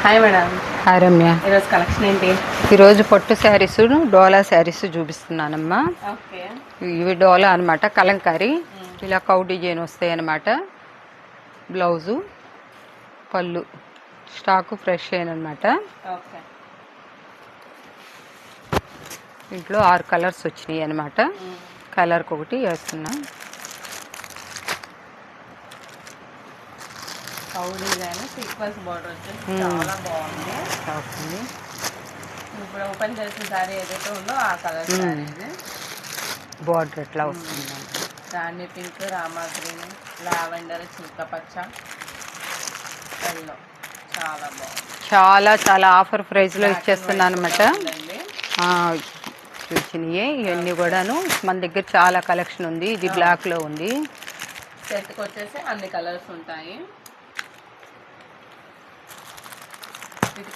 Hi madam. Hi Ramya. ఈరోజు collection ఏంటి? ఈరోజు పట్టు శారీస్ డోలా శారీస్ చూపిస్తున్నానమ్మా. ఓకే. ఇవి డోలా అనమాట, కలంకారీ. ఇలా కౌ డిజైన్ వస్తాయి అనమాట. బ్లౌజు, పళ్ళు, స్టాకు ఫ్రెష్ అనమాట. ఓకే. ఇంట్లో 6 కలర్స్ వచ్చినాయి అనమాట. కలర్కి ఒకటి వేస్తున్నా. కౌ డిజైన్ సీక్వెన్స్ బోర్డర్ వచ్చేసి చాలా బాగుంది. ఇప్పుడు ఓపెన్ చేసిన సారీ ఏదైతే ఉందో ఆ కలర్ సారీ. బోర్డర్ ఎట్లా వస్తుంది? రాణి పింక్, రామా గ్రీన్, లావెండర్, చిలకపచ్చ, ఎల్లో. చాలా బాగుంది. చాలా చాలా ఆఫర్ ప్రైస్లో ఇచ్చేస్తున్నాను అనమాట. చూసినాయి ఇవన్నీ కూడాను. మన దగ్గర చాలా కలెక్షన్ ఉంది. ఇది బ్లాక్లో ఉంది. సెట్కి వచ్చేసి అన్ని కలర్స్ ఉంటాయి. ఇది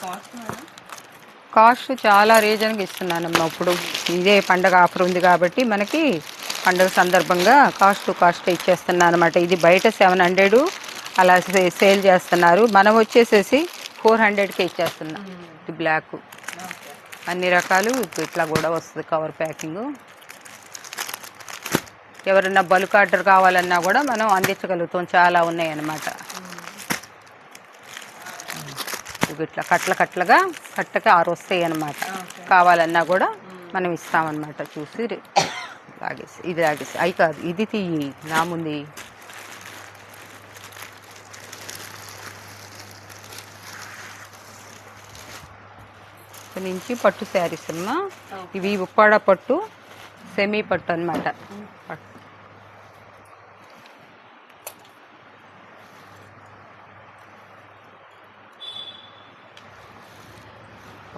కాస్ట్ చాలా రీజన్గా ఇస్తున్నానమ్మా. ఇప్పుడు ఇదే పండగ ఆఫర్ ఉంది కాబట్టి మనకి పండగ సందర్భంగా కాస్ట్ ఇచ్చేస్తున్నాను అనమాట. ఇది బయట 700 అలా సేల్ చేస్తున్నారు. మనం వచ్చేసేసి 400కే ఇచ్చేస్తున్నాం. ఇది బ్లాక్, అన్ని రకాలు ఇట్లా కూడా వస్తుంది. Cover packing. ఎవరన్నా బల్క్ ఆర్డర్ కావాలన్నా కూడా మనం అందించగలుగుతాం. చాలా ఉన్నాయి అన్నమాట. ఇట్లా కట్టలుగా కట్టకి 6 వస్తాయి అన్నమాట. కావాలన్నా కూడా మనం ఇస్తామన్నమాట. చూసి లాగేసి ఇది లాగేసి అయి కాదు, ఇది తీయి నా ముందు. ఇక్కడ నుంచి పట్టు శారీస్ అమ్మా. ఇవి ఉప్పాడ పట్టు, సెమీ పట్టు అన్నమాట.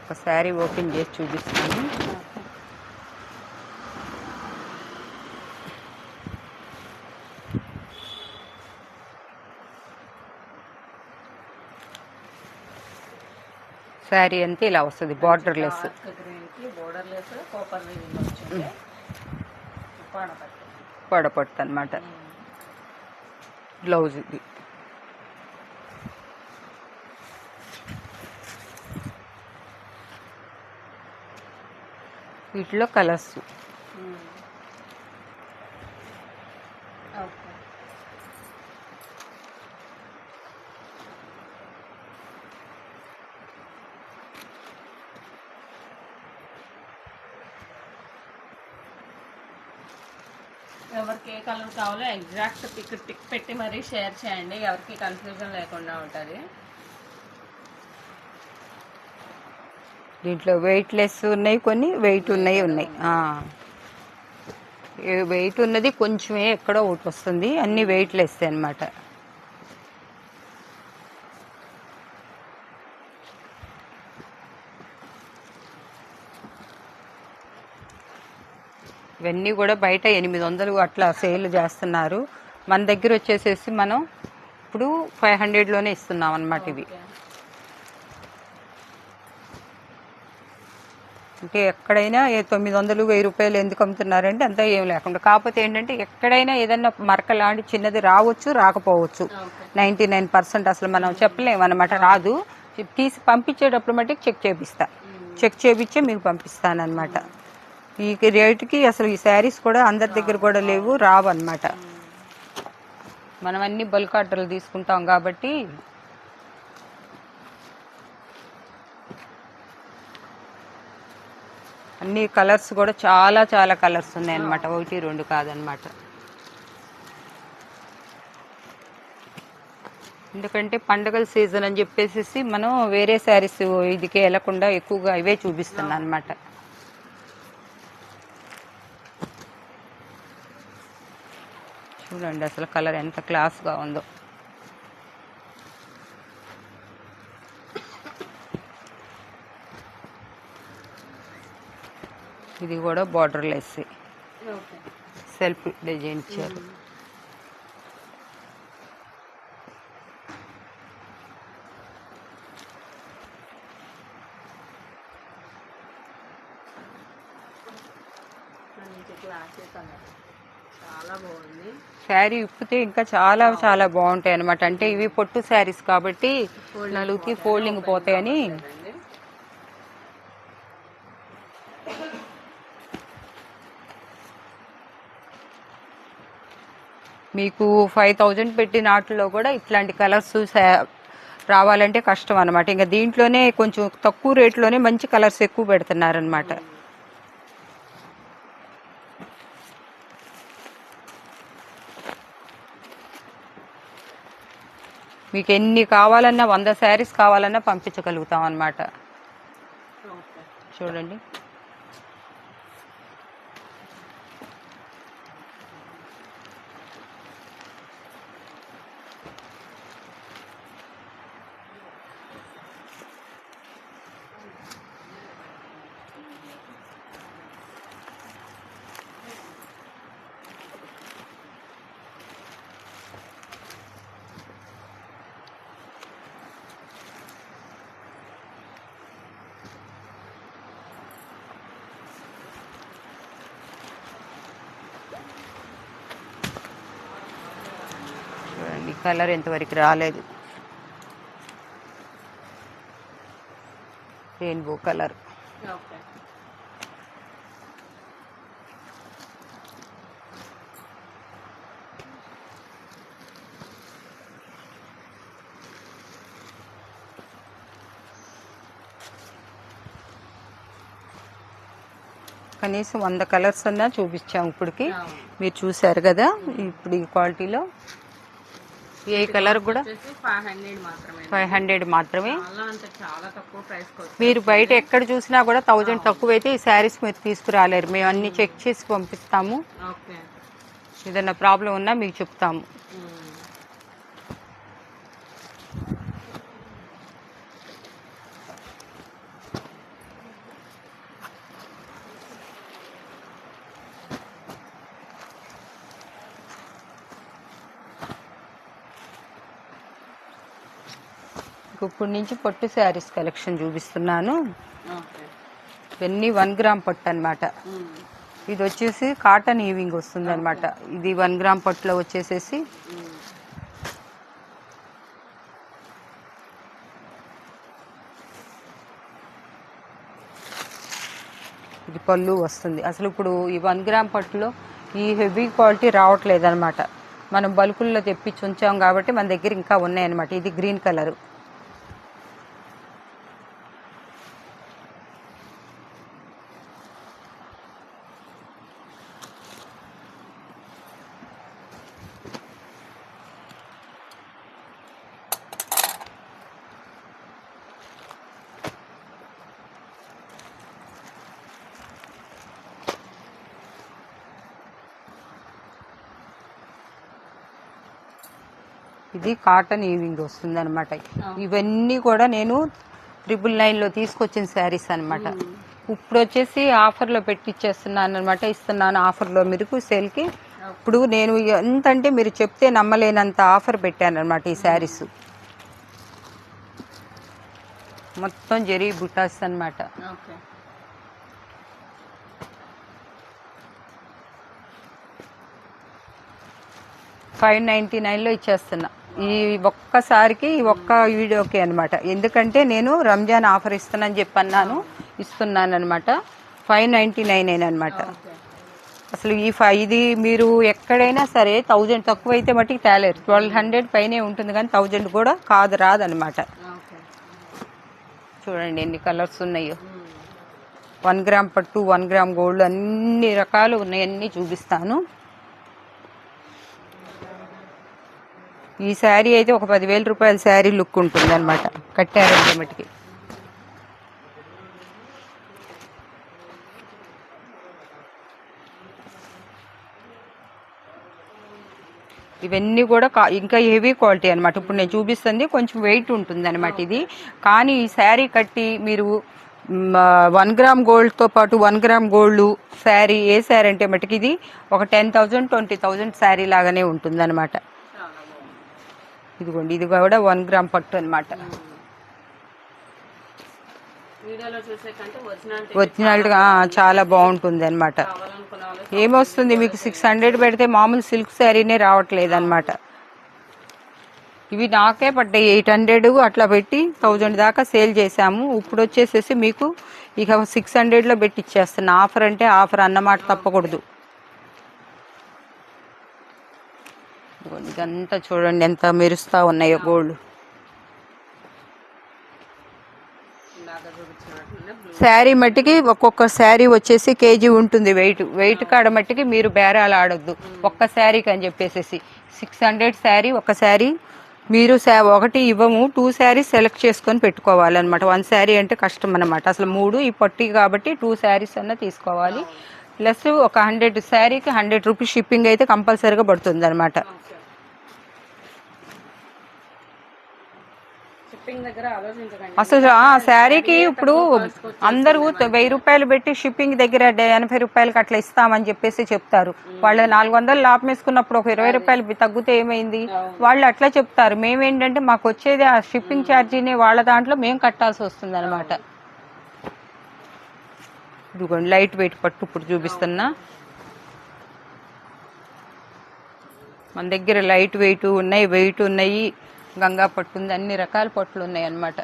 ఒక శారీ ఓపెన్ చేసి చూపిస్తాను. శారీ అంతే ఇలా వస్తుంది. బార్డర్లెస్ పడపట్టు అనమాట. బ్లౌజ్ ఇది. వీటిలో కలర్స్ ఎవరికి ఏ కలర్ కావాలో ఎగ్జాక్ట్ పిక్ పెట్టి మరీ షేర్ చేయండి. ఎవరికి కన్ఫ్యూజన్ లేకుండా ఉంటుంది. దీంట్లో వెయిట్ లెస్ ఉన్నాయి, కొన్ని వెయిట్ ఉన్నాయి. వెయిట్ ఉన్నది కొంచెమే ఎక్కడో ఒకటి వస్తుంది. అన్ని వెయిట్ లెస్ అనమాట. ఇవన్నీ కూడా బయట 800 అట్లా సేల్ చేస్తున్నారు. మన దగ్గర వచ్చేసేసి మనం ఇప్పుడు 500లోనే ఇస్తున్నాం అన్నమాట. ఇవి అంటే ఎక్కడైనా 900, 1000 రూపాయలు ఎందుకు అమ్ముతున్నారంటే అంతా ఏం లేకుండా. కాకపోతే ఏంటంటే ఎక్కడైనా ఏదన్నా మరక లాంటి చిన్నది రావచ్చు, రాకపోవచ్చు. 99% అసలు మనం చెప్పలేము అనమాట. రాదు. తీసి పంపించేటప్పుడు మటుకు చెక్ చేపించి మీకు పంపిస్తాను అనమాట. ఈ రేటుకి అసలు ఈ శారీస్ కూడా అందరి దగ్గర కూడా లేవు, రావు అనమాట. మనం అన్ని బల్క్ ఆర్డర్లు తీసుకుంటాం కాబట్టి. అన్ని కలర్స్ కూడా చాలా చాలా కలర్స్ ఉన్నాయి అనమాట. 1, 2 కాదనమాట. ఎందుకంటే పండగల సీజన్ అని చెప్పేసి మనం వేరే శారీస్ ఇదికే వెళ్లకుండా ఎక్కువగా ఇవే చూపిస్తున్నాను అనమాట. చూడండి అసలు కలర్ ఎంత క్లాస్గా ఉందో. ఇది కూడా బార్డర్లెస్, సెల్ఫ్ డిజైన్ ఇచ్చారు. చాలా బాగుంది. శారీ ఇప్పితే ఇంకా చాలా చాలా బాగుంటాయి అనమాట. అంటే ఇవి పొట్టు శారీస్ కాబట్టి నలుగుకి ఫోల్డింగ్ పోతాయని. మీకు 5000 పెట్టిన వాటిలో కూడా ఇట్లాంటి కలర్స్ రావాలంటే కష్టం అనమాట. ఇంకా దీంట్లోనే కొంచెం తక్కువ రేట్లోనే మంచి కలర్స్ ఎక్కువ పెడుతున్నారనమాట. మీకు ఎన్ని కావాలన్నా 100 శారీస్ కావాలన్నా పంపించగలుగుతాం అన్నమాట. చూడండి కలర్ ఎంతవరకు రాలేదు. Rainbow colour. కనీసం 100 కలర్స్ అన్నా చూపించాము ఇప్పటికి. మీరు చూసారు కదా ఇప్పుడు ఈ క్వాలిటీలో. ఏ కలర్ కూడా 500 మాత్రమే. మీరు బయట ఎక్కడ చూసినా కూడా 1000 తక్కువ అయితే ఈ శారీస్ మీరు తీసుకురాలేరు. మేము అన్ని చెక్ చేసి పంపిస్తాము. ఏదైనా ప్రాబ్లం ఉన్నా మీకు చెప్తాము. ఇప్పుడు నుంచి పట్టు శారీస్ కలెక్షన్ చూపిస్తున్నాను. ఇవన్నీ 1 గ్రామ్ పట్టు అనమాట. ఇది వచ్చేసి కాటన్ ఈవింగ్ వస్తుంది అనమాట. ఇది 1 గ్రామ్ పట్టులో వచ్చేసేసి ఇది పళ్ళు వస్తుంది. అసలు ఇప్పుడు ఈ 1 గ్రామ్ పట్టులో ఈ హెవీ క్వాలిటీ రావట్లేదు అనమాట. మనం బల్కుల్లో తెప్పించి ఉంచాం కాబట్టి మన దగ్గర ఇంకా ఉన్నాయన్నమాట. ఇది గ్రీన్ కలరు. ఇది కాటన్ ఈవింగ్ వస్తుంది అనమాట. ఇవన్నీ కూడా నేను 999లో తీసుకొచ్చిన శారీస్ అనమాట. ఇప్పుడు వచ్చేసి ఆఫర్లో పెట్టిచ్చేస్తున్నాను అనమాట. ఇస్తున్నాను ఆఫర్లో మీరు సేల్కి. ఇప్పుడు నేను ఎంతంటే మీరు చెప్తే నమ్మలేనంత ఆఫర్ పెట్టాను అనమాట. ఈ శారీస్ మొత్తం జరీ బుటాస్ అనమాట. 599లో ఇచ్చేస్తున్నా. ఈ ఒక్కసారికి ఈ ఒక్క వీడియోకి అనమాట. ఎందుకంటే నేను రంజాన్ ఆఫర్ ఇస్తున్నాను చెప్పన్నాను, ఇస్తున్నాను అనమాట. 599 అనమాట. అసలు ఇది మీరు ఎక్కడైనా సరే 1000 తక్కువ అయితే మట్టికి తేలేరు. 1200 పైనే ఉంటుంది కానీ 1000 కూడా రాదనమాట. చూడండి ఎన్ని కలర్స్ ఉన్నాయో. 1 గ్రామ్ పట్టు, 1 గ్రామ్ గోల్డ్ అన్ని రకాలు ఉన్నాయి. అన్నీ చూపిస్తాను. ఈ శారీ అయితే ఒక 10,000 రూపాయల శారీ లుక్ ఉంటుంది అనమాట కట్టారంటే మటుకి. ఇవన్నీ కూడా ఇంకా హెవీ క్వాలిటీ అనమాట. ఇప్పుడు నేను చూపిస్తుంది కొంచెం వెయిట్ ఉంటుంది అనమాట ఇది. కానీ ఈ శారీ కట్టి మీరు 1 గ్రామ్ గోల్డ్తో పాటు 1 గ్రామ్ గోల్డ్ శారీ ఏ శారీ అంటే మటుకు ఇది ఒక 10,000 20,000 శారీ లాగానే ఉంటుంది అనమాట. ఇదిగోండి ఇది కూడా 1 గ్రామ్ పట్టు అనమాట. వీడియోలో చూసే కంటే ఒరిజినల్గా చాలా బాగుంటుంది అనమాట. కావాలనుకున్న వాళ్ళు ఏమొస్తుంది మీకు 600 పెడితే మామూలు సిల్క్ శారీనే రావట్లేదు అనమాట. ఇవి నాకే పడ్డాయి 800 అట్లా పెట్టి 1000 దాకా సేల్ చేశాము. ఇప్పుడు వచ్చేసేసి మీకు ఇక 600లో పెట్టి ఇచ్చేస్తున్నా. ఆఫర్ అంటే ఆఫర్ అన్నమాట తప్పకూడదు. ఇదంతా చూడండి ఎంత మెరుస్తా ఉన్నాయో గోల్డ్. శారీ మట్టికి ఒక్కొక్క శారీ వచ్చేసి కేజీ ఉంటుంది వెయిట్ కాడ మట్టికి మీరు బేరాలు ఆడొద్దు. ఒక్క శారీకి అని చెప్పేసి 600 శారీ ఒక శారీ మీరు ఒకటి ఇవ్వము, 2 శారీస్ సెలెక్ట్ చేసుకొని పెట్టుకోవాలన్నమాట. 1 శారీ అంటే కష్టం అనమాట. అసలు 3 ఈ పట్టి కాబట్టి 2 శారీస్ అన్న తీసుకోవాలి. ప్లస్ ఒక 100 శారీకి 100 రూపీస్ షిప్పింగ్ అయితే కంపల్సరీగా పడుతుంది అనమాట. అసలు ఆ శారీకి ఇప్పుడు అందరూ 1000 రూపాయలు పెట్టి షిప్పింగ్ దగ్గర 80 రూపాయలకి అట్లా ఇస్తామని చెప్పేసి చెప్తారు. వాళ్ళు 400 లాభం వేసుకున్నప్పుడు ఒక 20 రూపాయలు తగ్గితే ఏమైంది, వాళ్ళు అట్లా చెప్తారు. మేమేంటంటే మాకు వచ్చేది ఆ షిప్పింగ్ ఛార్జీని వాళ్ళ దాంట్లో మేము కట్టాల్సి వస్తుంది అనమాట. ఇదిగోండి లైట్ వెయిట్ పట్టు ఇప్పుడు చూపిస్తున్నా. మన దగ్గర లైట్ వెయిట్ ఉన్నాయి, వెయిట్ ఉన్నాయి, గంగా పట్టు ఉంది, అన్ని రకాల పట్లు ఉన్నాయి అన్నమాట.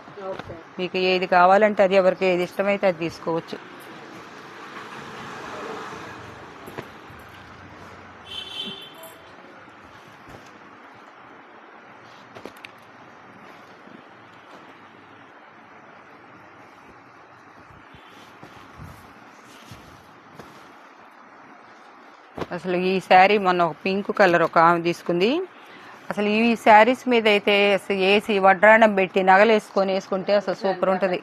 మీకు ఏది కావాలంటే అది, ఎవరికి ఏది ఇష్టమైతే అది తీసుకోవచ్చు. అసలు ఈ శారీ మొన్న ఒక పింక్ కలర్ ఒక ఆమె తీసుకుంది. అసలు ఈ శారీస్ మీద అయితే అసలు ఏసి వడ్రాణం పెట్టి నగలు వేసుకుంటే అసలు సూపర్ ఉంటుంది.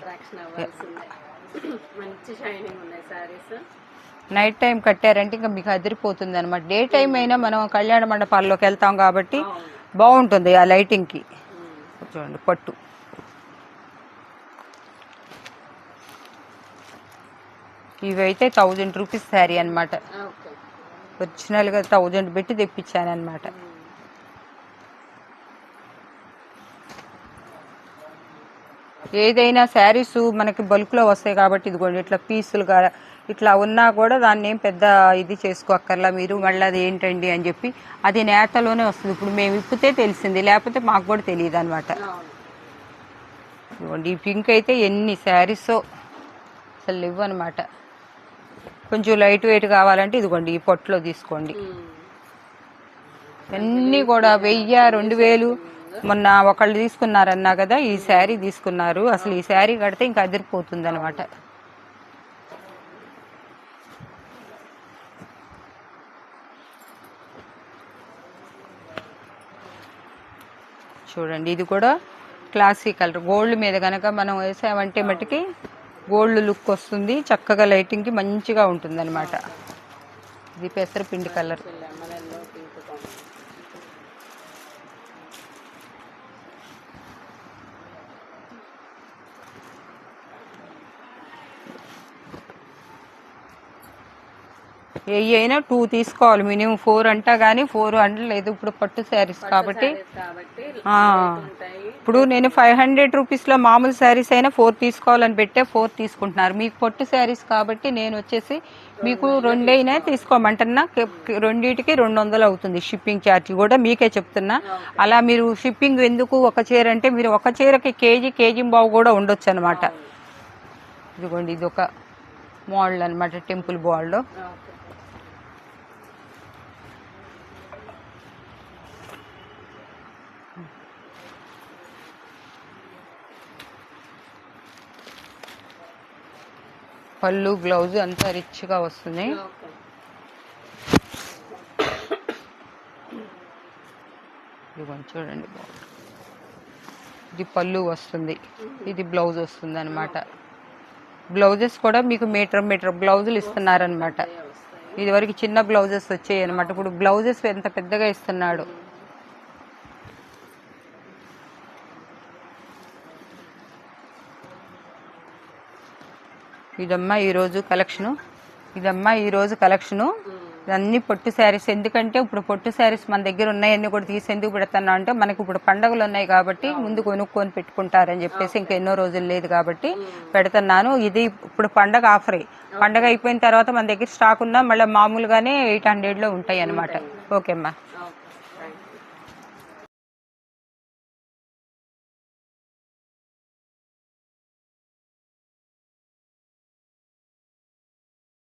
నైట్ టైం కట్టారంటే ఇంకా మీకు అదిరిపోతుంది అనమాట. డే టైం అయినా మనం కళ్యాణ మండపాల్లోకి వెళ్తాం కాబట్టి బాగుంటుంది ఆ లైటింగ్కి. చూడండి పట్టు ఇవైతే 1000 రూపీస్ శారీ అనమాట. ఒరిజినల్గా 1000 పెట్టి తెప్పించానమాట. ఏదైనా శారీస్ మనకి బల్క్లో వస్తాయి కాబట్టి ఇదిగోండి ఇట్లా పీసులుగా ఇట్లా ఉన్నా కూడా దాన్ని ఏం పెద్ద ఇది చేసుకోక్కర్లా మీరు. మళ్ళీ అది ఏంటండి అని చెప్పి అది నేతలోనే వస్తుంది. ఇప్పుడు మేము ఇప్పితే తెలిసింది, లేకపోతే మాకు కూడా తెలియదు అనమాట. ఇదిగోండి ఈ పింక్ అయితే ఎన్ని శారీసో అసలు ఇవ్వనమాట. కొంచెం లైట్ వెయిట్ కావాలంటే ఇదిగోండి ఈ పొట్టులో తీసుకోండి. అన్నీ కూడా 1000, 2000. మొన్న ఒకళ్ళు తీసుకున్నారన్నా కదా, ఈ శారీ తీసుకున్నారు. అసలు ఈ శారీ కడితే ఇంకా అదిరిపోతుంది అనమాట. చూడండి ఇది కూడా క్లాసిక్ కలర్. గోల్డ్ మీద కనుక మనం వేసామంటే మట్టుకి గోల్డ్ లుక్ వస్తుంది. చక్కగా లైటింగ్కి మంచిగా ఉంటుంది అనమాట. ఇది పెసరపిండి కలర్. ఏ అయినా 2 తీసుకోవాలి మినిమం. 4 అంటా కానీ 4 అంటే లేదు. ఇప్పుడు పట్టు శారీస్ కాబట్టి ఇప్పుడు నేను 500 రూపీస్లో మామూలు శారీస్ అయినా 4 తీసుకోవాలని పెట్టే 4 తీసుకుంటున్నారు. మీకు పట్టు శారీస్ కాబట్టి నేను వచ్చేసి మీకు 2 అయినా తీసుకోమంటున్నా. రెండింటికి 200 అవుతుంది. షిప్పింగ్ ఛార్జ్ కూడా మీకే చెప్తున్నా. అలా మీరు షిప్పింగ్ ఎందుకు ఒక చీర అంటే మీరు ఒక చీరకి కేజీ బావు కూడా ఉండొచ్చు అనమాట. ఇదిగోండి ఇది ఒక మోడల్ అనమాట, టెంపుల్ బాల్. పళ్ళు బ్లౌజ్ అంతా రిచ్గా వస్తుంది. ఇదిగోండి చూడండి, ఇది పళ్ళు వస్తుంది, ఇది బ్లౌజ్ వస్తుంది అనమాట. బ్లౌజెస్ కూడా మీకు మీటర్ బ్లౌజులు ఇస్తున్నారనమాట. ఇదివరకు చిన్న బ్లౌజెస్ వచ్చాయి అనమాట. ఇప్పుడు బ్లౌజెస్ ఎంత పెద్దగా ఇస్తున్నాడు. ఇదమ్మా ఈరోజు కలెక్షను. అన్ని పొట్టు శారీస్. ఎందుకంటే ఇప్పుడు పొట్టు శారీస్ మన దగ్గర ఉన్నాయన్నీ కూడా తీసేందుకు పెడతాను అంటే మనకి ఇప్పుడు పండగలు ఉన్నాయి కాబట్టి ముందు కొనుక్కొని పెట్టుకుంటారని చెప్పేసి ఇంకెన్నో రోజులు లేదు కాబట్టి పెడుతున్నాను. ఇది ఇప్పుడు పండగ ఆఫరే. పండగ అయిపోయిన తర్వాత మన దగ్గర స్టాక్ ఉన్నా మళ్ళీ మామూలుగానే 800లో ఉంటాయి అన్నమాట. ఓకే అమ్మా.